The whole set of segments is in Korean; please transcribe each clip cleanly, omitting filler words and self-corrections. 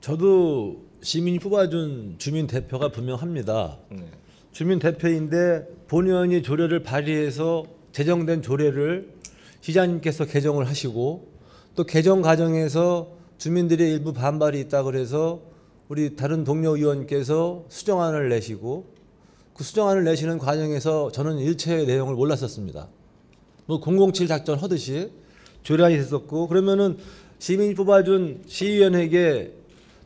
저도 시민이 뽑아준 주민 대표가 분명합니다. 주민 대표인데 본의원이 조례를 발의해서 제정된 조례를 시장님께서 개정을 하시고 또 개정 과정에서 주민들의 일부 반발이 있다 그래서 우리 다른 동료 의원께서 수정안을 내시고 그 수정안을 내시는 과정에서 저는 일체의 내용을 몰랐었습니다. 뭐 007 작전 하듯이 조례안이 됐었고, 그러면은 시민이 뽑아준 시의원에게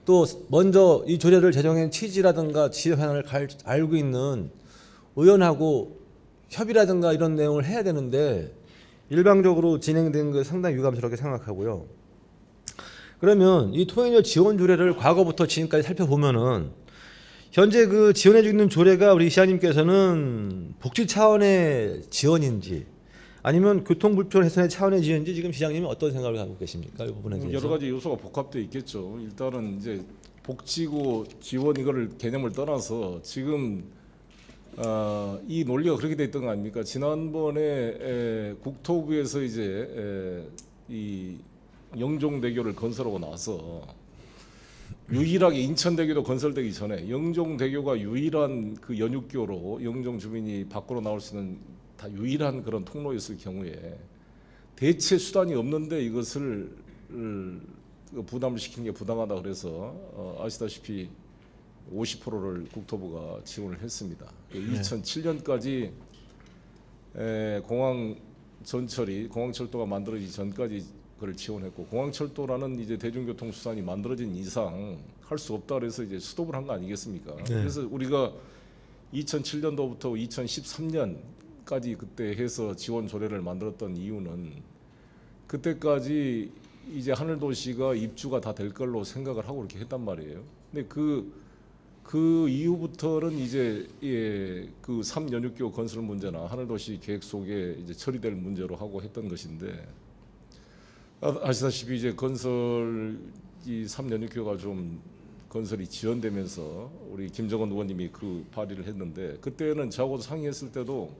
또 먼저 이 조례를 제정한 취지라든가 지휘 방향을 알고 있는 의원하고 협의라든가 이런 내용을 해야 되는데 일방적으로 진행된 게 상당히 유감스럽게 생각하고요. 그러면 이 통행료 지원 조례를 과거부터 지금까지 살펴보면은 현재 그 지원해주고 있는 조례가 우리 시장님께서는 복지 차원의 지원인지 아니면 교통불편 해소의 차원의 지원인지 지금 시장님이 어떤 생각을 갖고 계십니까? 이 부분에 대해서. 여러 가지 요소가 복합되어 있겠죠. 일단은 이제 복지고 지원 이거를 개념을 떠나서 지금 이 논리가 그렇게 돼 있던 거 아닙니까? 지난번에 국토부에서 이제 이 영종대교를 건설하고 나서 유일하게 인천대교도 건설되기 전에 영종대교가 유일한 그 연육교로 영종 주민이 밖으로 나올 수 있는 다 유일한 그런 통로였을 경우에 대체 수단이 없는데 이것을 부담을 시키는 게 부당하다 그래서 아시다시피 50%를 국토부가 지원을 했습니다. 2007년까지 공항 전철이 공항철도가 만들어지기 전까지 그걸 지원했고, 공항철도라는 이제 대중교통 수단이 만들어진 이상 할 수 없다 그래서 이제 스톱을 한 거 아니겠습니까? 네. 그래서 우리가 2007년도부터 2013년까지 그때 해서 지원 조례를 만들었던 이유는 그때까지 이제 하늘도시가 입주가 다 될 걸로 생각을 하고 이렇게 했단 말이에요. 근데 그 이후부터는 이제 그 3연육교 건설 문제나 하늘도시 계획 속에 이제 처리될 문제로 하고 했던 것인데, 아시다시피 이제 건설 이 3연육교가 좀 건설이 지연되면서 우리 김정은 의원님이 그 발의를 했는데, 그때는 저하고도 상의했을 때도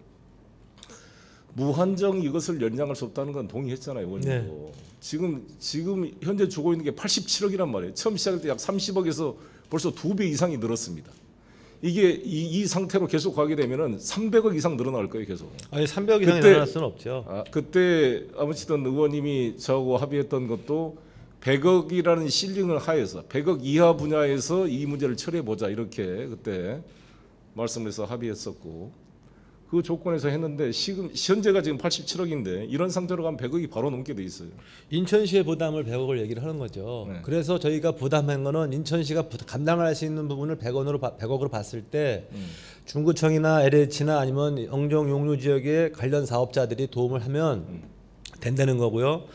무한정 이것을 연장할 수 없다는 건 동의했잖아요, 의원님도. 네. 지금 현재 주고 있는 게 87억이란 말이에요. 처음 시작할 때 약 30억에서 벌써 2배 이상이 늘었습니다. 이게 이 상태로 계속 가게 되면은 300억 이상 늘어날 거예요, 계속. 아니 300억 이상 늘어날 수는 없죠. 그때 아무튼 의원님이 저하고 합의했던 것도 100억이라는 실링을 하에서 100억 이하 분야에서 이 문제를 처리해 보자 이렇게 그때 말씀해서 합의했었고, 그 조건에서 했는데 지금 현재가 지금 87억인데 이런 상태로 가면 100억이 바로 넘게 돼 있어요. 인천시의 부담을 100억을 얘기를 하는 거죠. 네. 그래서 저희가 부담한 거는 인천시가 감당할 수 있는 부분을 100억으로 봤을 때 중구청이나 LH나 아니면 영종 용류 지역의 관련 사업자들이 도움을 하면 된다는 거고요.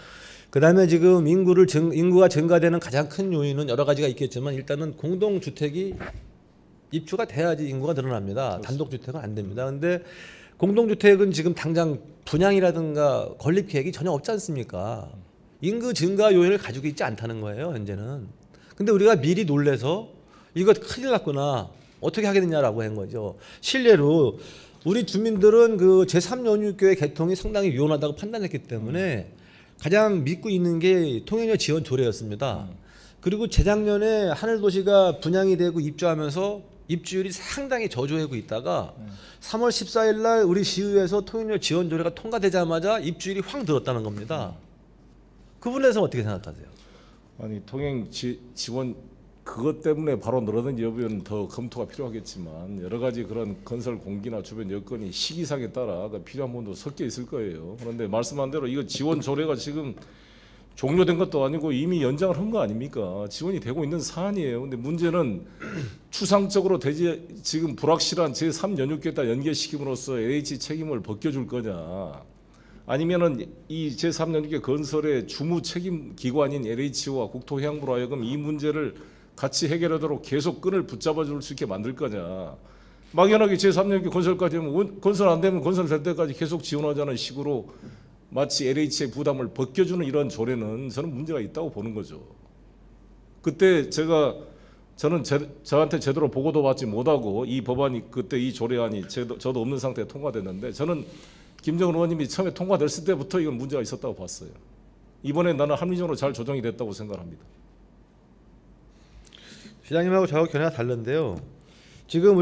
그다음에 지금 인구가 증가되는 가장 큰 요인은 여러 가지가 있겠지만 일단은 공동주택이 입주가 돼야지 인구가 늘어납니다. 그렇습니다. 단독주택은 안 됩니다. 근데 공동주택은 지금 당장 분양이라든가 건립 계획이 전혀 없지 않습니까? 인구 증가 요인을 가지고 있지 않다는 거예요, 현재는. 근데 우리가 미리 놀래서 이거 큰일 났구나, 어떻게 하겠느냐라고 한 거죠. 실례로 우리 주민들은 그 제3연육교의 개통이 상당히 유연하다고 판단했기 때문에 가장 믿고 있는 게 통행료 지원 조례였습니다. 그리고 재작년에 하늘도시가 분양이 되고 입주하면서 입주율이 상당히 저조하고 있다가 3월 14일 날 우리 시의회에서 통행료 지원 조례가 통과되자마자 입주율이 확 늘었다는 겁니다. 그 부분에서 어떻게 생각하세요? 아니 통행 지원 그것 때문에 바로 늘어난 여부는 더 검토가 필요하겠지만 여러 가지 그런 건설 공기나 주변 여건이 시기상에 따라 필요한 부분도 섞여 있을 거예요. 그런데 말씀한 대로 이거 지원 조례가 지금 종료된 것도 아니고 이미 연장을 한 거 아닙니까? 지원이 되고 있는 사안이에요. 근데 문제는 추상적으로 지금 불확실한 제3연육교에다 연계시킴으로써 LH 책임을 벗겨줄 거냐, 아니면은 이 제3연육교 건설의 주무 책임 기관인 LH와 국토해양부로 하여금 이 문제를 같이 해결하도록 계속 끈을 붙잡아 줄 수 있게 만들 거냐. 막연하게 제3연육교 건설까지 하면 건설 안 되면 건설될 때까지 계속 지원하자는 식으로 마치 LH의 부담을 벗겨주는 이런 조례는 저는 문제가 있다고 보는 거죠. 그때 저는 저한테 제대로 보고도 받지 못하고 이 법안이 그때 이 조례안이 저도 없는 상태에 통과됐는데, 저는 김정은 의원님이 처음에 통과됐을 때부터 이건 문제가 있었다고 봤어요. 이번에 나는 합리적으로 잘 조정이 됐다고 생각합니다. 시장님하고 저하고 견해가 다른데요. 지금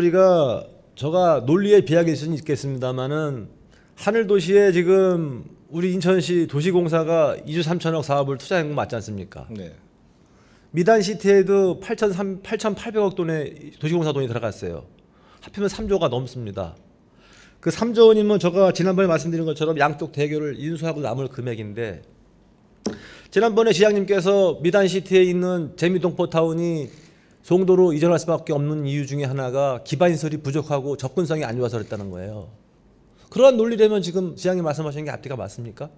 저가 논리에 비하길 수는 있겠습니다만은 하늘도시에 지금 우리 인천시 도시공사가 2조 3천억 사업을 투자한 거 맞지 않습니까? 네. 미단시티에도 8,800억 돈의 도시공사 돈이 들어갔어요. 하필이면 3조가 넘습니다. 그 3조 원이면 제가 지난번에 말씀드린 것처럼 양쪽 대교를 인수하고 남을 금액인데, 지난번에 시장님께서 미단시티에 있는 재미동포타운이 송도로 이전할 수밖에 없는 이유 중에 하나가 기반시설이 부족하고 접근성이 안 좋아서 그랬다는 거예요. 그러한 논리라면 지금 시장님 말씀하신 게 앞뒤가 맞습니까?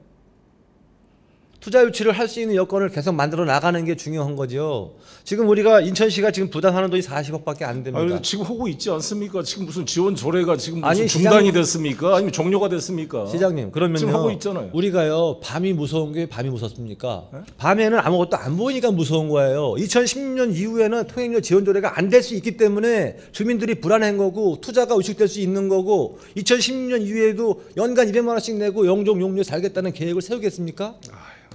투자 유치를 할 수 있는 여건을 계속 만들어 나가는 게 중요한 거죠. 지금 우리가 인천시가 지금 부담하는 돈이 40억밖에 안 됩니다. 아니, 지금 하고 있지 않습니까? 지금 무슨 지원 조례가 지금 무슨 아니, 중단이 됐습니까? 아니면 종료가 됐습니까? 시장님, 그러면요. 지금 하고 있잖아요. 우리가요, 밤이 무서운 게 밤이 무섭습니까? 네? 밤에는 아무것도 안 보이니까 무서운 거예요. 2016년 이후에는 통행료 지원 조례가 안 될 수 있기 때문에 주민들이 불안한 거고 투자가 의식될 수 있는 거고, 2016년 이후에도 연간 200만 원씩 내고 영종 용료에 살겠다는 계획을 세우겠습니까?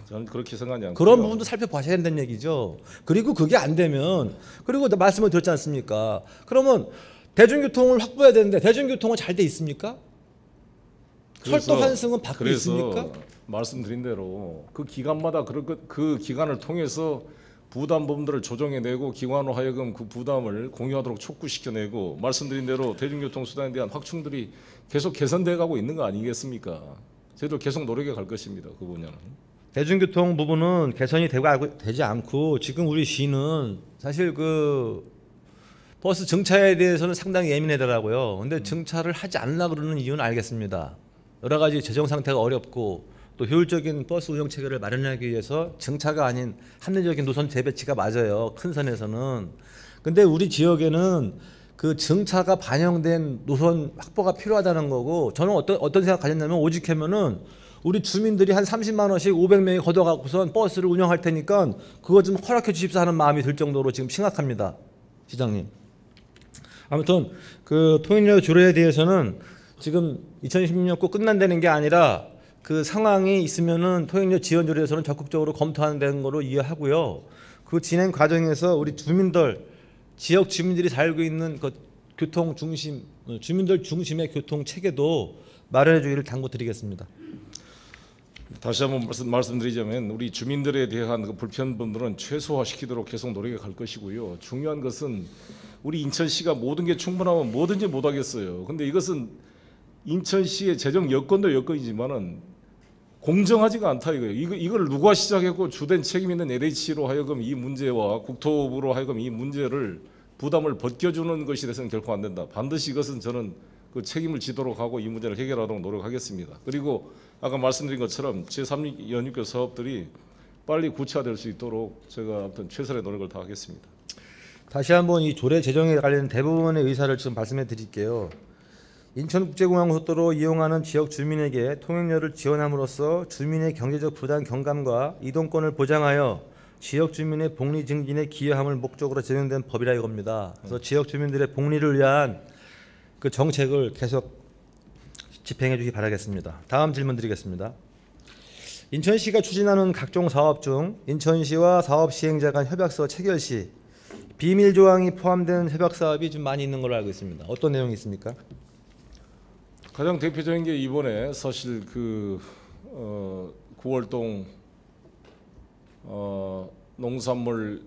저는 그렇게 생각하지 않고요. 그런 부분도 살펴보셔야 된다는 얘기죠. 그리고 그게 안 되면, 그리고 말씀을 드렸지 않습니까? 그러면 대중교통을 확보해야 되는데 대중교통은 잘 돼 있습니까? 철도 환승은 받고 있습니까? 말씀드린 대로 그 기간마다 그 기간을 통해서 부담범들을 조정해내고 기관으로 하여금 그 부담을 공유하도록 촉구시켜내고, 말씀드린 대로 대중교통 수단에 대한 확충들이 계속 개선돼 가고 있는 거 아니겠습니까? 저희도 계속 노력해 갈 것입니다. 그 분야는. 대중교통 부분은 개선이 되지 않고, 지금 우리 시는 사실 그 버스 정차에 대해서는 상당히 예민하더라고요. 근데 정차를 하지 않으려고 그러는 이유는 알겠습니다. 여러 가지 재정 상태가 어렵고 또 효율적인 버스 운영 체계를 마련하기 위해서 정차가 아닌 합리적인 노선 재배치가 맞아요. 큰 선에서는. 근데 우리 지역에는 그 정차가 반영된 노선 확보가 필요하다는 거고, 저는 어떤 생각 가졌냐면, 오직하면은 우리 주민들이 한 30만 원씩 500명이 걷어갖고선 버스를 운영할 테니까 그거 좀 허락해 주십사 하는 마음이 들 정도로 지금 심각합니다, 시장님. 아무튼 그 통행료 조례에 대해서는 지금 2016년 꼭 끝난다는 게 아니라 그 상황이 있으면은 통행료 지원 조례에서는 적극적으로 검토하는 거로 이해하고요. 그 진행 과정에서 우리 주민들, 지역 주민들이 살고 있는 그 교통 중심, 주민들 중심의 교통 체계도 마련해 주기를 당부드리겠습니다. 다시 한번 말씀드리자면, 우리 주민들에 대한 그 불편분들은 최소화시키도록 계속 노력해 갈 것이고요. 중요한 것은 우리 인천시가 모든 게 충분하면 뭐든지 못하겠어요. 근데 이것은 인천시의 재정 여건도 여건이지만은 공정하지가 않다 이거예요. 이걸 누가 시작했고 주된 책임 있는 LH로 하여금 이 문제와 국토부로 하여금 이 문제를 부담을 벗겨주는 것이 돼서는 결코 안 된다. 반드시 이것은 저는 그 책임을 지도록 하고 이 문제를 해결하도록 노력하겠습니다. 그리고 아까 말씀드린 것처럼 제3연육교 사업들이 빨리 구체화될 수 있도록 제가 아무튼 최선의 노력을 다하겠습니다. 다시 한번 이 조례 제정에 관련 대부분의 의사를 지금 말씀해 드릴게요. 인천국제공항고속도로 이용하는 지역 주민에게 통행료를 지원함으로써 주민의 경제적 부담 경감과 이동권을 보장하여 지역 주민의 복리 증진에 기여함을 목적으로 제정된 법이라 이겁니다. 그래서 지역 주민들의 복리를 위한 그 정책을 계속 집행해 주기 바라겠습니다. 다음 질문 드리겠습니다. 인천시가 추진하는 각종 사업 중 인천시와 사업 시행자 간 협약서 체결 시 비밀 조항이 포함된 협약 사업이 좀 많이 있는 걸로 알고 있습니다. 어떤 내용이 있습니까? 가장 대표적인 게 이번에 사실 9월동 농산물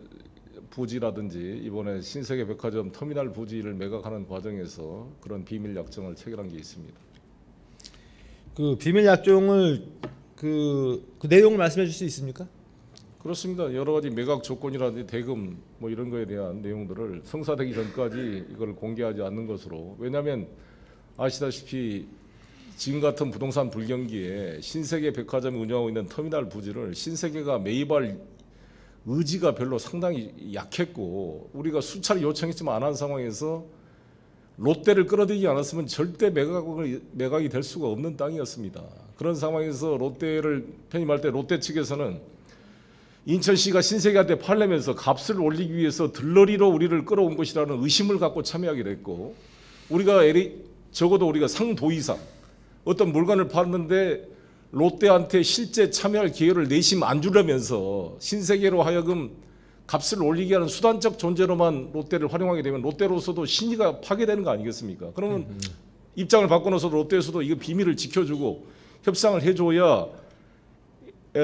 부지라든지 이번에 신세계 백화점 터미널 부지를 매각하는 과정에서 그런 비밀 약정을 체결한 게 있습니다. 그 비밀 약정을 그 내용을 말씀해 줄 수 있습니까? 그렇습니다. 여러 가지 매각 조건이라든지 대금 뭐 이런 거에 대한 내용들을 성사되기 전까지 이걸 공개하지 않는 것으로, 왜냐하면 아시다시피 지금 같은 부동산 불경기에 신세계 백화점이 운영하고 있는 터미널 부지를 신세계가 매입할 의지가 별로 상당히 약했고, 우리가 수차례 요청했지만 안 한 상황에서 롯데를 끌어들이지 않았으면 절대 매각이 될 수가 없는 땅이었습니다. 그런 상황에서 롯데를 편입할 때 롯데 측에서는 인천시가 신세계한테 팔려면서 값을 올리기 위해서 들러리로 우리를 끌어온 것이라는 의심을 갖고 참여하게 됐고, 적어도 우리가 상도 이상 어떤 물건을 팔았는데 롯데한테 실제 참여할 기회를 내심 안 주려면서 신세계로 하여금 값을 올리게 하는 수단적 존재로만 롯데를 활용하게 되면 롯데로서도 신의가 파괴되는 거 아니겠습니까? 그러면 입장을 바꿔놓어서 롯데에서도 이거 비밀을 지켜주고 협상을 해줘야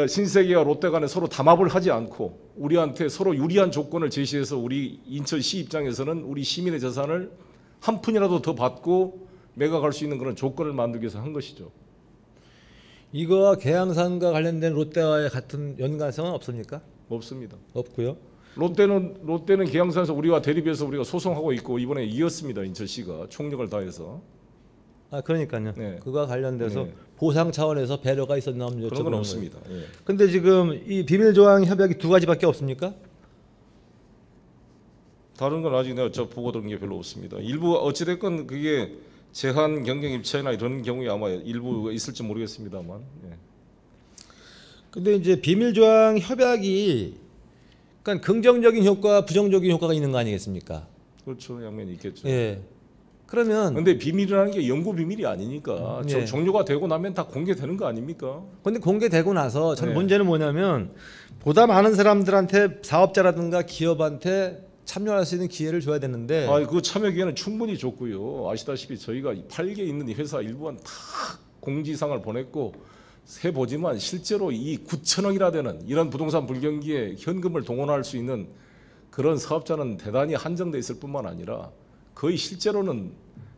신세계와 롯데 간에 서로 담합을 하지 않고 우리한테 서로 유리한 조건을 제시해서 우리 인천시 입장에서는 우리 시민의 재산을 한 푼이라도 더 받고 매각할 수 있는 그런 조건을 만들기 위해서 한 것이죠. 이거와 계양산과 관련된 롯데와의 같은 연관성은 없습니까? 없습니다. 없고요. 롯데는 계양산에서 우리와 대립해서 우리가 소송하고 있고 이번에 이겼습니다. 인천시가 총력을 다해서. 아 그러니까요. 네. 그거와 관련돼서 네. 보상 차원에서 배려가 있었나 하면 그런 건 여쭤보는 없습니다. 예. 근데 지금 이 비밀 조항 협약이 두 가지밖에 없습니까? 다른 건 아직 내가 보고 들은 게 별로 없습니다. 일부 어찌됐건 그게 제한 경쟁 입찰이나 이런 경우에 아마 일부 있을지 모르겠습니다만. 예. 근데 이제 비밀 조항 협약이 그러니까 긍정적인 효과, 부정적인 효과가 있는 거 아니겠습니까? 그렇죠. 양면이 있겠죠. 예. 그러면 근데 비밀이라는 게 영구 비밀이 아니니까 예. 종료가 되고 나면 다 공개되는 거 아닙니까? 근데 공개되고 나서 전 네. 문제는 뭐냐면 보다 많은 사람들한테 사업자라든가 기업한테 참여할 수 있는 기회를 줘야 되는데 그 참여 기회는 충분히 줬고요. 아시다시피 저희가 8개 있는 회사 일부는 다 공지사항을 보냈고 해보지만 실제로 이 9천억이나 되는 이런 부동산 불경기에 현금을 동원할 수 있는 그런 사업자는 대단히 한정돼 있을 뿐만 아니라 거의 실제로는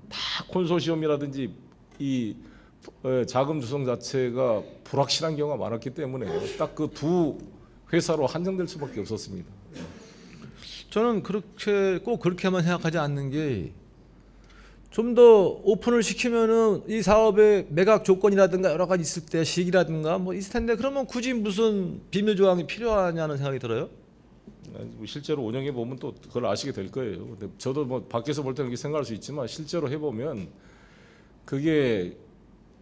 다 콘소시엄이라든지 이 자금 조성 자체가 불확실한 경우가 많았기 때문에 딱 그 두 회사로 한정될 수밖에 없었습니다. 저는 꼭 그렇게만 생각하지 않는 게 좀 더 오픈을 시키면은 이 사업의 매각 조건이라든가 여러 가지 있을 때 시기라든가 뭐 있을 텐데 그러면 굳이 무슨 비밀 조항이 필요하냐는 생각이 들어요. 실제로 운영해 보면 또 그걸 아시게 될 거예요. 근데 저도 뭐 밖에서 볼 때는 그렇게 생각할 수 있지만 실제로 해보면 그게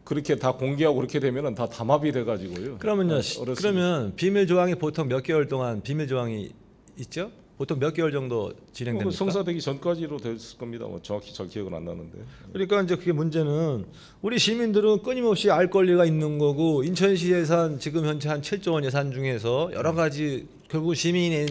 그렇게 다 공개하고 그렇게 되면은 다 담합이 돼가지고요. 그러면요. 어렵습니다. 그러면 비밀 조항이 보통 몇 개월 동안 비밀 조항이 있죠? 보통 몇 개월 정도 진행됩니까? 성사되기 전까지로 됐을 겁니다. 뭐 정확히 잘 기억은 안 나는데. 그러니까 이제 그게 문제는 우리 시민들은 끊임없이 알 권리가 있는 거고 인천시 예산 지금 현재 한 7조 원 예산 중에서 여러 가지 결국 시민의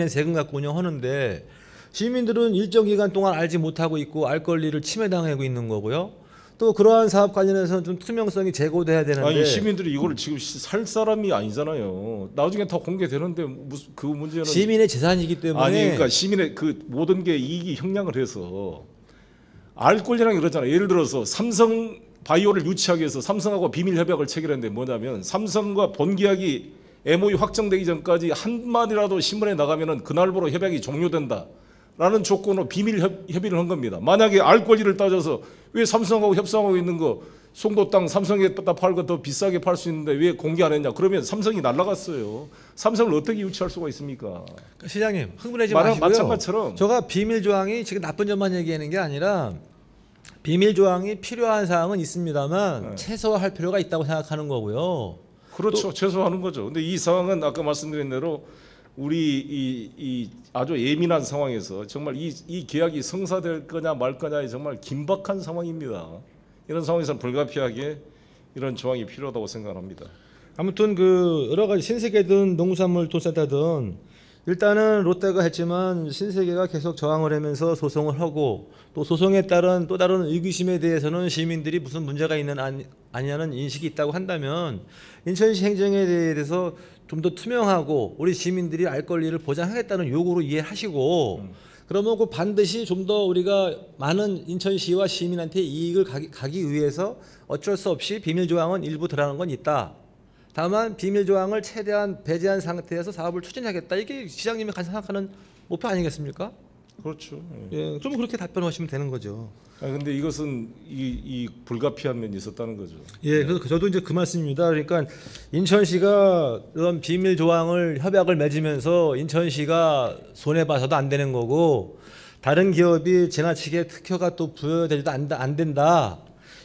세금 갖고 운영하는데 시민들은 일정 기간 동안 알지 못하고 있고 알 권리를 침해당하고 있는 거고요. 또 그러한 사업 관련해서는 좀 투명성이 제고돼야 되는데 아니 시민들이 이걸 지금 살 사람이 아니잖아요. 나중에 다 공개되는데 무슨 그 문제는 시민의 재산이기 때문에 아니 그러니까 시민의 그 모든 게 이익이 형량을 해서 알 권리라는 게 그렇잖아요. 예를 들어서 삼성 바이오를 유치하기 위해서 삼성하고 비밀 협약을 체결했는데 뭐냐면 삼성과 본계약이 MOU 확정되기 전까지 한 마디라도 신문에 나가면은 그날부로 협약이 종료된다. 라는 조건으로 비밀 협의를 한 겁니다. 만약에 알 권리를 따져서 왜 삼성하고 협상하고 있는 거 송도 땅 삼성에다 팔고 더 비싸게 팔 수 있는데 왜 공개 안 했냐? 그러면 삼성이 날라갔어요. 삼성을 어떻게 유치할 수가 있습니까? 시장님 흥분하지 마시고요. 마찬가지처럼 제가 비밀 조항이 지금 나쁜 점만 얘기하는 게 아니라 비밀 조항이 필요한 사항은 있습니다만 최소화할 필요가 있다고 생각하는 거고요. 그렇죠. 최소화하는 거죠. 근데 이 상황은 아까 말씀드린 대로 우리 이 아주 예민한 상황에서 정말 이 계약이 성사될 거냐 말 거냐에 정말 긴박한 상황입니다. 이런 상황에서는 불가피하게 이런 조항이 필요하다고 생각합니다. 아무튼 그 여러 가지 신세계든 농수산물 도센터든 일단은 롯데가 했지만 신세계가 계속 저항을 하면서 소송을 하고 또 소송에 따른 또 다른 의구심에 대해서는 시민들이 무슨 문제가 있는 아니냐는 인식이 있다고 한다면 인천시 행정에 대해서 좀 더 투명하고 우리 시민들이 알 권리를 보장하겠다는 요구로 이해하시고 그러면 그 반드시 좀 더 우리가 많은 인천시와 시민한테 이익을 가기 위해서 어쩔 수 없이 비밀 조항은 일부 들어가는 건 있다. 다만 비밀 조항을 최대한 배제한 상태에서 사업을 추진하겠다. 이게 시장님이 생각하는 목표 아니겠습니까? 그렇죠. 예, 좀 그렇게 답변하시면 되는 거죠. 근데 이것은 이 불가피한 면이 있었다는 거죠. 예, 그래서 저도 이제 그 말씀입니다. 그러니까 인천시가 이런 비밀 조항을 협약을 맺으면서 인천시가 손해 봐서도 안 되는 거고 다른 기업이 지나치게 특허가 또 부여되지도 안 된다.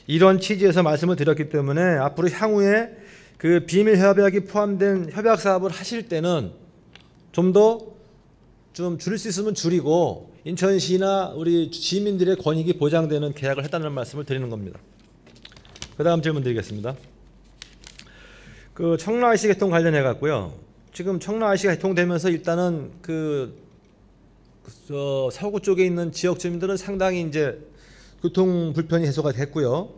이런 취지에서 말씀을 드렸기 때문에 앞으로 향후에 그 비밀 협약이 포함된 협약 사업을 하실 때는 좀 더 좀 줄일 수 있으면 줄이고 인천시나 우리 시민들의 권익이 보장되는 계약을 했다는 말씀을 드리는 겁니다. 그 다음 질문 드리겠습니다. 그 청라 IC 개통 관련해 갖고요. 지금 청라 IC가 개통되면서 일단은 서구 쪽에 있는 지역 주민들은 상당히 이제 교통 불편이 해소가 됐고요.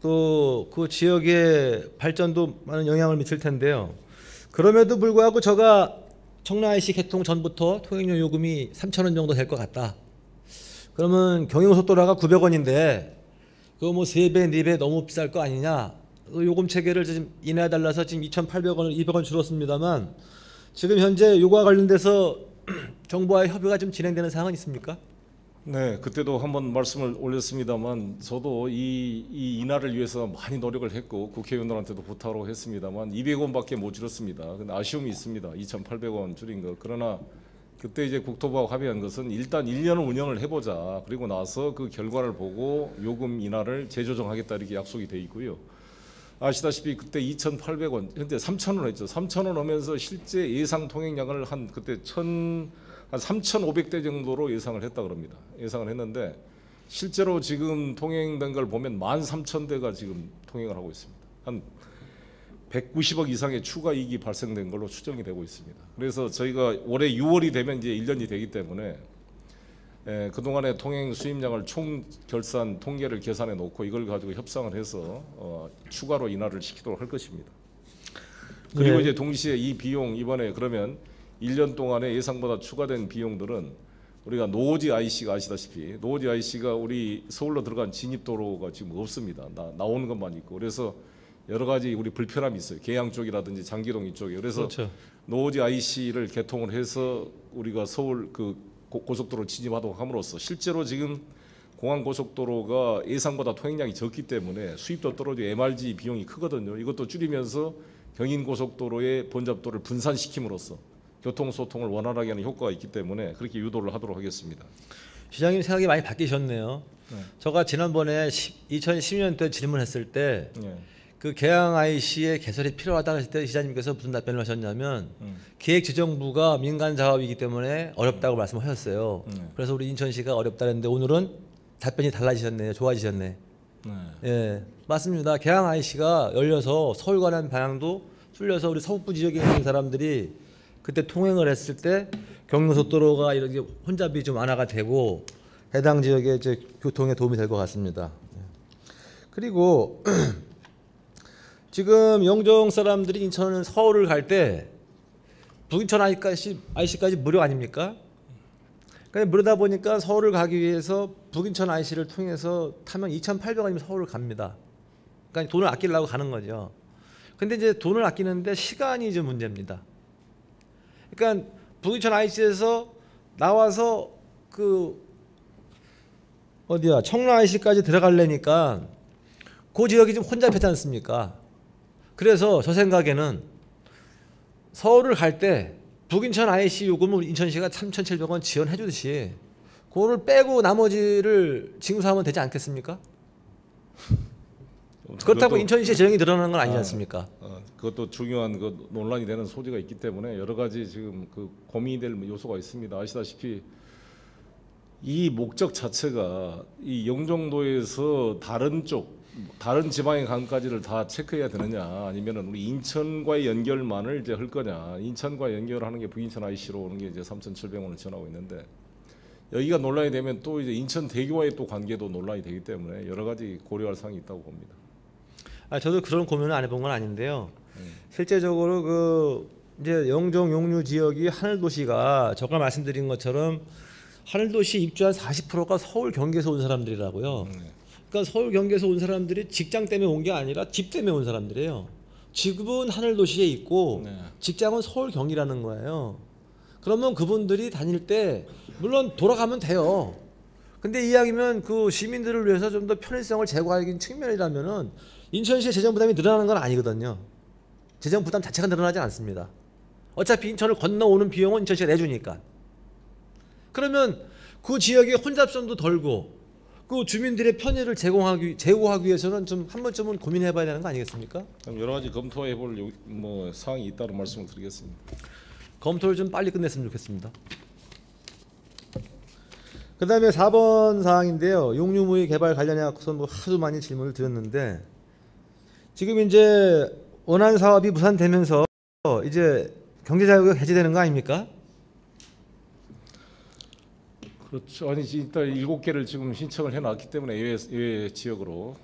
또 그 지역의 발전도 많은 영향을 미칠 텐데요. 그럼에도 불구하고 제가 청라 IC 개통 전부터 통행료 요금이 3,000원 정도 될 것 같다. 그러면 경인고속도로가 900원인데 그거 뭐 3배, 4배 너무 비쌀 거 아니냐. 요금 체계를 지금 인하해달라서 지금 2,800원을 200원 줄었습니다만 지금 현재 요거와 관련돼서 정부와의 협의가 좀 진행되는 사항은 있습니까? 네, 그때도 한번 말씀을 올렸습니다만 저도 이 인하를 위해서 많이 노력을 했고 국회의원들한테도 부탁을 했습니다만 200원밖에 못 줄였습니다. 근데 아쉬움이 있습니다. 2,800원 줄인 거. 그러나 그때 이제 국토부와 합의한 것은 일단 1년을 운영을 해보자. 그리고 나서 그 결과를 보고 요금 인하를 재조정하겠다 이렇게 약속이 돼 있고요. 아시다시피 그때 2,800원, 현재 3,000원 했죠. 3,000원 하면서 실제 예상 통행량을 한 그때 한 3,500대 정도로 예상을 했다 그럽니다. 예상을 했는데 실제로 지금 통행된 걸 보면 13,000대가 지금 통행을 하고 있습니다. 한 190억 이상의 추가 이익이 발생된 걸로 추정이 되고 있습니다. 그래서 저희가 올해 6월이 되면 이제 1년이 되기 때문에 그동안의 통행 수입량을 총 결산 통계를 계산해 놓고 이걸 가지고 협상을 해서 추가로 인하를 시키도록 할 것입니다. 그리고 네. 이제 동시에 이 비용 이번에 그러면 1년 동안에 예상보다 추가된 비용들은 우리가 노오지 IC가 아시다시피 노오지 IC가 우리 서울로 들어간 진입도로가 지금 없습니다. 나오는 것만 있고 그래서 여러 가지 우리 불편함이 있어요. 계양 쪽이라든지 장기동 이쪽에. 그래서 그렇죠. 노오지 IC를 개통을 해서 우리가 서울 그 고속도로 진입하도록 함으로써 실제로 지금 공항 고속도로가 예상보다 통행량이 적기 때문에 수입도 떨어지고 MRG 비용이 크거든요. 이것도 줄이면서 경인 고속도로의 번잡도를 분산시킴으로써 교통소통을 원활하게 하는 효과가 있기 때문에 그렇게 유도를 하도록 하겠습니다. 시장님 생각이 많이 바뀌셨네요. 네. 제가 지난번에 2010년도에 질문했을 때 네. 그 계양 IC의 개설이 필요하다 했을 때 시장님께서 무슨 답변을 하셨냐면 기획지정부가 민간 사업이기 때문에 어렵다고 말씀하셨어요. 그래서 우리 인천시가 어렵다는데 오늘은 답변이 달라지셨네요. 좋아지셨네. 네. 예, 맞습니다. 계양 IC가 열려서 서울 가는 방향도 뚫려서 우리 서북부 지역에 있는 사람들이 그때 통행을 했을 때 경부고속도로가 이렇게 혼잡이 좀 완화가 되고 해당 지역의 이제 교통에 도움이 될 것 같습니다. 그리고 지금 영종 사람들이 인천 서울을 갈 때 북인천 IC까지 무료 아닙니까? 그러니까 무료다 보니까 서울을 가기 위해서 북인천 IC를 통해서 타면 2,800원이면 서울을 갑니다. 그러니까 돈을 아끼려고 가는 거죠. 근데 이제 돈을 아끼는데 시간이 좀 문제입니다. 그러니까 북인천 IC에서 나와서 그 어디야 청라 IC까지 들어가려니까 그 지역이 좀 혼잡했지 않습니까? 그래서 저 생각에는 서울을 갈 때 북인천 IC 요금을 인천시가 3,700원 지원해 주듯이 그거를 빼고 나머지를 징수하면 되지 않겠습니까? 그렇다고 인천시의 재정이 늘어나는 건 아니지 않습니까? 그것도 중요한 그 논란이 되는 소지가 있기 때문에 여러 가지 지금 그 고민이 될 요소가 있습니다. 아시다시피 이 목적 자체가 이 영종도에서 다른 지방의 강까지를 다 체크해야 되느냐 아니면은 우리 인천과의 연결만을 이제 할 거냐. 인천과 연결하는 게 북인천 IC로 오는 게 이제 3,700원을 지원하고 있는데 여기가 논란이 되면 또 이제 인천 대교와의 또 관계도 논란이 되기 때문에 여러 가지 고려할 사항이 있다고 봅니다. 저도 그런 고민을 안 해본 건 아닌데요. 실제적으로 그 이제 영종 용류 지역이 하늘도시가 제가 말씀드린 것처럼 하늘도시 입주한 40%가 서울 경기에서 온 사람들이라고요. 그러니까 서울 경기에서 온 사람들이 직장 때문에 온 게 아니라 집 때문에 온 사람들이에요. 집은 하늘도시에 있고 직장은 서울 경기라는 거예요. 그러면 그분들이 다닐 때 물론 돌아가면 돼요. 근데 이야기면 그 시민들을 위해서 좀 더 편의성을 제고하는 측면이라면은 인천시의 재정 부담이 늘어나는 건 아니거든요. 재정 부담 자체가 늘어나지 않습니다. 어차피 인천을 건너오는 비용은 인천시가 내주니까. 그러면 그 지역의 혼잡성도 덜고 그 주민들의 편의를 제고하기 위해서는 좀 한 번쯤은 고민해봐야 되는 거 아니겠습니까? 그럼 여러 가지 검토해볼 사항이 있다는 말씀을 드리겠습니다. 검토를 좀 빨리 끝냈으면 좋겠습니다. 그 다음에 4번 사항인데요. 용류무의 개발 관련해서 뭐 하도 많이 질문을 드렸는데 지금 이제 원안 사업이 무산되면서 이제 경제자유구역 해제되는 거 아닙니까? 그렇죠. 아니 일단 7개를 지금 신청을 해놨기 때문에 예외 지역으로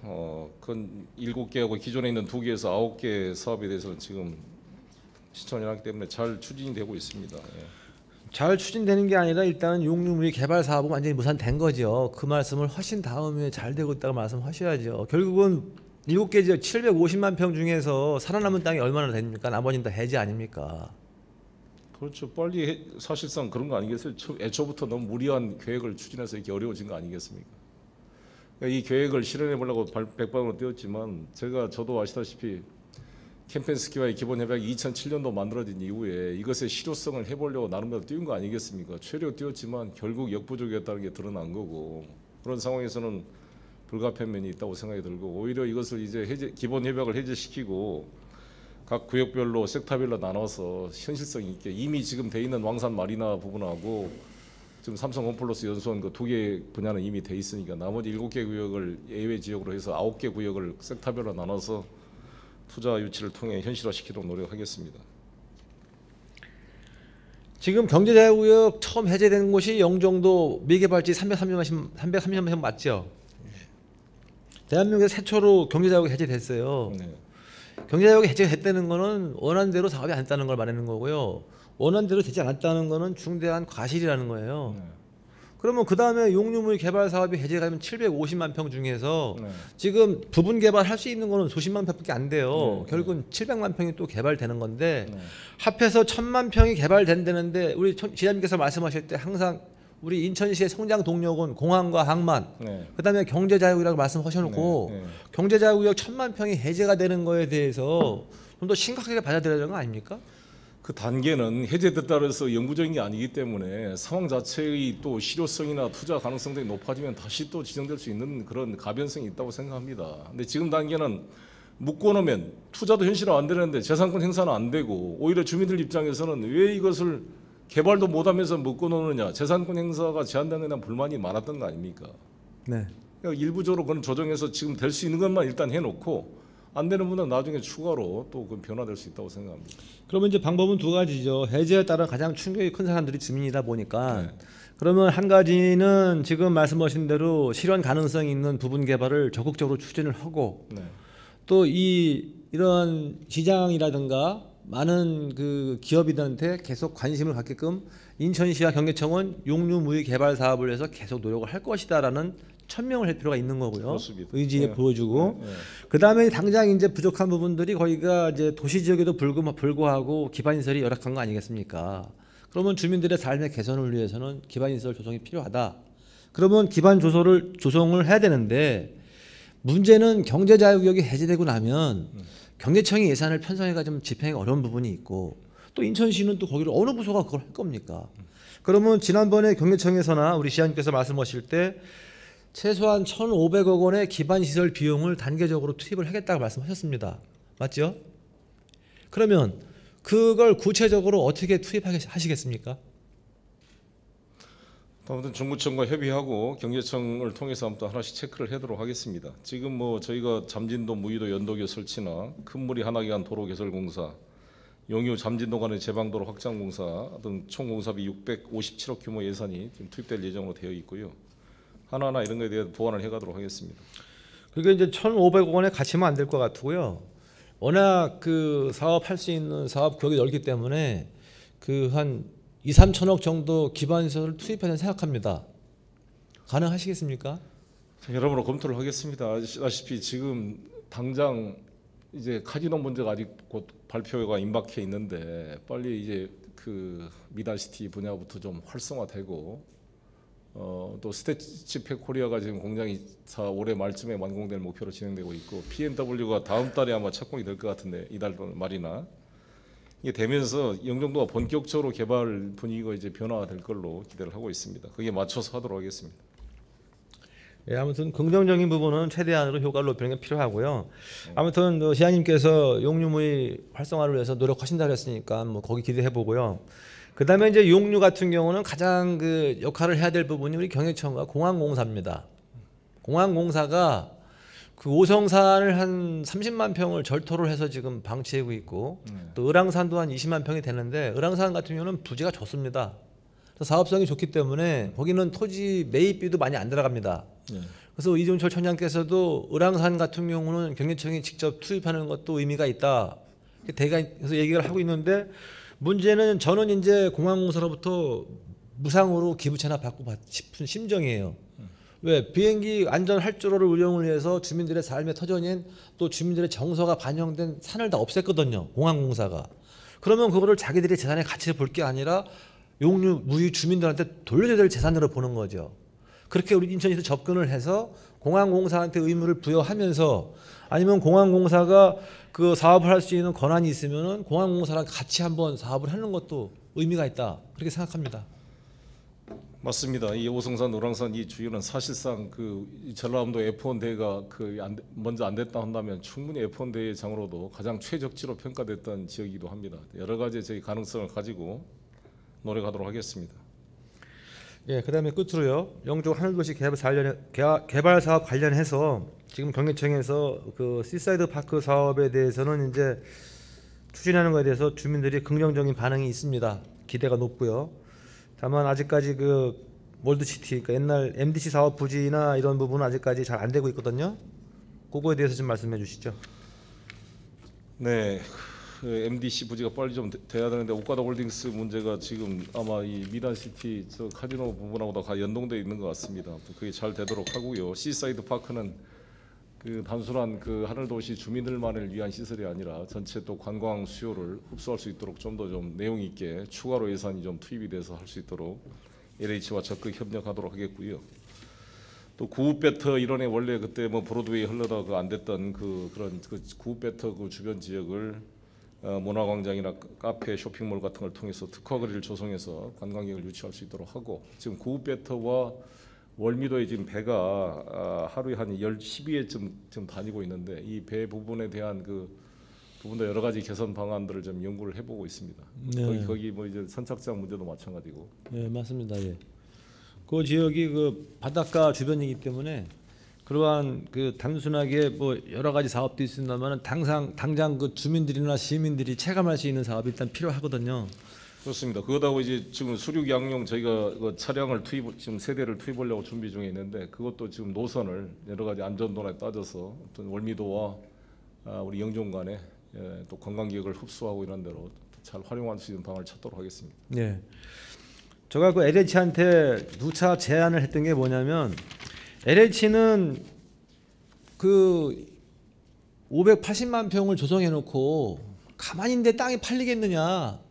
그건 7개하고 기존에 있는 2개에서 9개 사업에 대해서는 지금 신청을 해놨기 때문에 잘 추진이 되고 있습니다. 예. 잘 추진되는 게 아니라 일단은 용류무역 개발 사업은 완전히 무산된 거죠. 그 말씀을 하신 다음에 잘 되고 있다고 말씀하셔야죠. 결국은 7개 지역 750만 평 중에서 살아남은 땅이 얼마나 됩니까? 나머지는 다 해지 아닙니까? 그렇죠. 빨리 사실상 그런 거 아니겠어요? 애초부터 너무 무리한 계획을 추진해서 이렇게 어려워진 거 아니겠습니까? 그러니까 이 계획을 실현해 보려고 백방으로 뛰었지만 저도 아시다시피 캠페인 스키와의 기본 협약이 2007년도 만들어진 이후에 이것의 실효성을 해보려고 나름대로 뛰은 거 아니겠습니까? 최대로 뛰었지만 결국 역부족이었다는 게 드러난 거고 그런 상황에서는 불가피한 면이 있다고 생각이 들고 오히려 이것을 이제 기본 협약을 해제시키고 각 구역별로 섹터별로 나눠서 현실성 있게 이미 지금 돼 있는 왕산 마리나 부분하고 지금 삼성 원플러스 연수원 그 2개 분야는 이미 돼 있으니까 나머지 7개 구역을 예외 지역으로 해서 9개 구역을 섹터별로 나눠서 투자 유치를 통해 현실화시키도록 노력하겠습니다. 지금 경제자유구역 처음 해제된 곳이 영종도 미개발지 330만 평 맞죠? 대한민국에서 최초로 경제자유구역 해제됐어요. 네. 경제자유구역 해제했다는 거는 원한대로 사업이 안 됐다는 걸 말하는 거고요. 원한대로 되지 않았다는 거는 중대한 과실이라는 거예요. 네. 그러면 그 다음에 용류무역 개발 사업이 해제가 되면 750만 평 중에서 네. 지금 부분 개발할 수 있는 거는 수십만 평밖에 안 돼요. 네. 결국은 700만 평이 또 개발되는 건데 네. 합해서 1000만 평이 개발된다는데 우리 지사님께서 말씀하실 때 항상 우리 인천시의 성장 동력은 공항과 항만, 네. 그다음에 경제자유구역이라고 말씀하셔놓고 네. 네. 경제자유구역 1000만 평이 해제가 되는 거에 대해서 좀 더 심각하게 받아들여야 되는 거 아닙니까? 그 단계는 해제됐다 해서 영구적인 게 아니기 때문에 상황 자체의 또 실효성이나 투자 가능성 등이 높아지면 다시 또 지정될 수 있는 그런 가변성이 있다고 생각합니다. 근데 지금 단계는 묶어놓으면 투자도 현실화 안 되는데 재산권 행사는 안 되고 오히려 주민들 입장에서는 왜 이것을 개발도 못하면서 묶어놓느냐, 재산권 행사가 제한된 거에 대한 불만이 많았던 거 아닙니까? 네. 그러니까 일부적으로 그건 조정해서 지금 될 수 있는 것만 일단 해놓고 안 되는 분은 나중에 추가로 또 그 변화될 수 있다고 생각합니다. 그러면 이제 방법은 두 가지죠. 해제에 따른 가장 충격이 큰 사람들이 주민이다 보니까 네. 그러면 한 가지는 지금 말씀하신 대로 실현 가능성이 있는 부분 개발을 적극적으로 추진을 하고 네. 또 이런 시장이라든가 많은 그 기업인들한테 계속 관심을 갖게끔 인천시와 경기청은 용류무역 개발 사업을 위해서 계속 노력을 할 것이다라는 천명을 할 필요가 있는 거고요. 그렇습니다. 의지에 네. 보여주고 네. 그 다음에 당장 이제 부족한 부분들이 거기가 이제 도시 지역에도 불구하고 기반시설이 열악한 거 아니겠습니까? 그러면 주민들의 삶의 개선을 위해서는 기반시설 조성이 필요하다. 그러면 기반 조성을 해야 되는데 문제는 경제자유구역이 해제되고 나면 경제청이 예산을 편성해가지고 집행하기 어려운 부분이 있고 또 인천시는 또 거기를 어느 부서가 그걸 할 겁니까? 그러면 지난번에 경제청에서나 우리 시장님께서 말씀하실 때 최소한 1,500억 원의 기반시설 비용을 단계적으로 투입을 하겠다고 말씀하셨습니다. 맞죠? 그러면 그걸 구체적으로 어떻게 투입하시겠습니까? 아무튼 정부청과 협의하고 경제청을 통해서 아무튼 하나씩 체크를 하도록 하겠습니다. 지금 뭐 저희가 잠진도 무의도 연도교 설치나 큰물이 하나기간 도로 개설 공사, 용유 잠진도 간의 제방도로 확장 공사 등 총 공사비 657억 규모 예산이 지금 투입될 예정으로 되어 있고요. 하나하나 이런 거에 대해 도안을 해가도록 하겠습니다. 그게 이제 1,500억 원에 갇히면 안 될 것 같고요. 워낙 그 사업할 수 있는 사업 구역이 넓기 때문에 그 한 2, 3천억 정도 기반시설을 투입하는 생각합니다. 가능하시겠습니까? 여러모로 검토를 하겠습니다. 아시다시피 지금 당장 이제 카지노 문제가 아직 곧 발표가 임박해 있는데 빨리 이제 그 미달시티 분야부터 좀 활성화되고 또 스태치팩 코리아가 지금 공장이 올해 말쯤에 완공될 목표로 진행되고 있고 PNW가 다음 달에 아마 착공이 될 것 같은데 이달 말이나 이게 되면서 영종도가 본격적으로 개발 분위기가 이제 변화가 될 걸로 기대를 하고 있습니다. 그게 맞춰서 하도록 하겠습니다. 예, 아무튼 긍정적인 부분은 최대한으로 효과를 높이는 게 필요하고요. 아무튼 시장님께서 용류무역 활성화를 위해서 노력하신다고 했으니까 뭐 거기 기대해 보고요. 그다음에 이제 용류 같은 경우는 가장 그 역할을 해야 될 부분이 우리 경유청과 공항공사입니다. 공항공사가 그 오성산을 한 30만 평을 절토를 해서 지금 방치하고 있고 또 을왕산도 한 20만 평이 되는데 을왕산 같은 경우는 부지가 좋습니다. 사업성이 좋기 때문에 거기는 토지 매입비도 많이 안 들어갑니다. 그래서 이종철 청장께서도 을왕산 같은 경우는 경기청이 직접 투입하는 것도 의미가 있다. 대가에서 얘기를 하고 있는데 문제는 저는 이제 공항공사로부터 무상으로 기부채나 받고 싶은 심정이에요. 왜 비행기 안전 활주로를 운영을 위해서 주민들의 삶의 터전인 또 주민들의 정서가 반영된 산을 다 없앴거든요. 공항공사가. 그러면 그거를 자기들의 재산의 가치를 볼 게 아니라 용유 무유 주민들한테 돌려줘야 될 재산으로 보는 거죠. 그렇게 우리 인천에서 접근을 해서 공항공사한테 의무를 부여하면서 아니면 공항공사가 그 사업을 할 수 있는 권한이 있으면은 공항공사랑 같이 한번 사업을 하는 것도 의미가 있다. 그렇게 생각합니다. 맞습니다. 이 오성산, 을왕산 이 주요는 사실상 이 전라남도 F1 대회가 먼저 안 됐다 한다면 충분히 F1 대회장으로도 가장 최적지로 평가됐던 지역이기도 합니다. 여러 가지 저희 가능성을 가지고 노력하도록 하겠습니다. 예, 그다음에 끝으로요. 영종 하늘도시 개발 사업 관련해서 지금 경기청에서 그 시사이드 파크 사업에 대해서는 이제 추진하는 것에 대해서 주민들이 긍정적인 반응이 있습니다. 기대가 높고요. 다만 아직까지 그 월드시티, 그러니까 옛날 MDC 사업 부지나 이런 부분은 아직까지 잘 안 되고 있거든요. 그거에 대해서 좀 말씀해 주시죠. 네, 그 MDC 부지가 빨리 좀 돼야 되는데 오카다 홀딩스 문제가 지금 아마 이 미단시티 저 카지노 부분하고도 다 연동돼 있는 것 같습니다. 그게 잘 되도록 하고요. 시사이드 파크는 그 단순한 그 하늘도시 주민들만을 위한 시설이 아니라 전체 또 관광 수요를 흡수할 수 있도록 좀 더 좀 내용 있게 추가로 예산이 좀 투입이 돼서 할 수 있도록 LH와 적극 협력하도록 하겠고요. 또 구읍배터 일원에 원래 그때 뭐 브로드웨이 흘러다가 안 됐던 그런 구읍배터 그 주변 지역을 문화광장이나 카페, 쇼핑몰 같은 걸 통해서 특화거리를 조성해서 관광객을 유치할 수 있도록 하고 지금 구읍배터와 월미도에 지금 배가 하루에 한 12회쯤 지금 다니고 있는데 이 배 부분에 대한 그 부분도 여러 가지 개선 방안들을 좀 연구를 해보고 있습니다. 네. 거기 뭐 이제 선착장 문제도 마찬가지고. 네, 맞습니다. 예. 그 지역이 그 바닷가 주변이기 때문에 그러한 그 단순하게 뭐 여러 가지 사업도 있습니다만 당장 그 주민들이나 시민들이 체감할 수 있는 사업이 일단 필요하거든요. 그렇습니다. 그거다고 이제 지금 수륙 양용 저희가 그 차량을 지금 세대를 투입하려고 준비 중에 있는데 그것도 지금 노선을 여러 가지 안전도에 따져서 어떤 월미도와 우리 영종 간에 또 관광객을 흡수하고 이런 대로 잘 활용할 수 있는 방안을 찾도록 하겠습니다. 네. 제가 그 LH한테 누차 제안을 했던 게 뭐냐면 LH는 그 580만 평을 조성해 놓고 가만히 있는데 땅이 팔리겠느냐.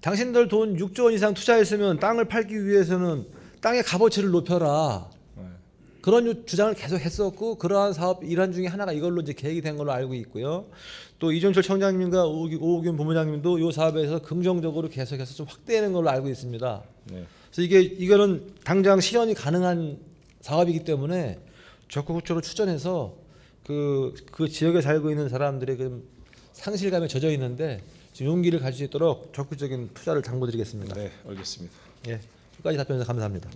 당신들 돈 6조 원 이상 투자했으면 땅을 팔기 위해서는 땅의 값어치를 높여라. 그런 주장을 계속 했었고 그러한 사업 일환 중에 하나가 이걸로 이제 계획이 된 걸로 알고 있고요. 또 이종철 청장님과 오옥윤 본부장님도 이 사업에서 긍정적으로 계속해서 좀 확대하는 걸로 알고 있습니다. 네. 그래서 이거는 당장 실현이 가능한 사업이기 때문에 적극적으로 추진해서 그 지역에 살고 있는 사람들의 그 상실감에 젖어 있는데 지금 용기를 가질 수 있도록 적극적인 투자를 당부드리겠습니다. 네, 알겠습니다. 예, 끝까지 답변해서 감사합니다.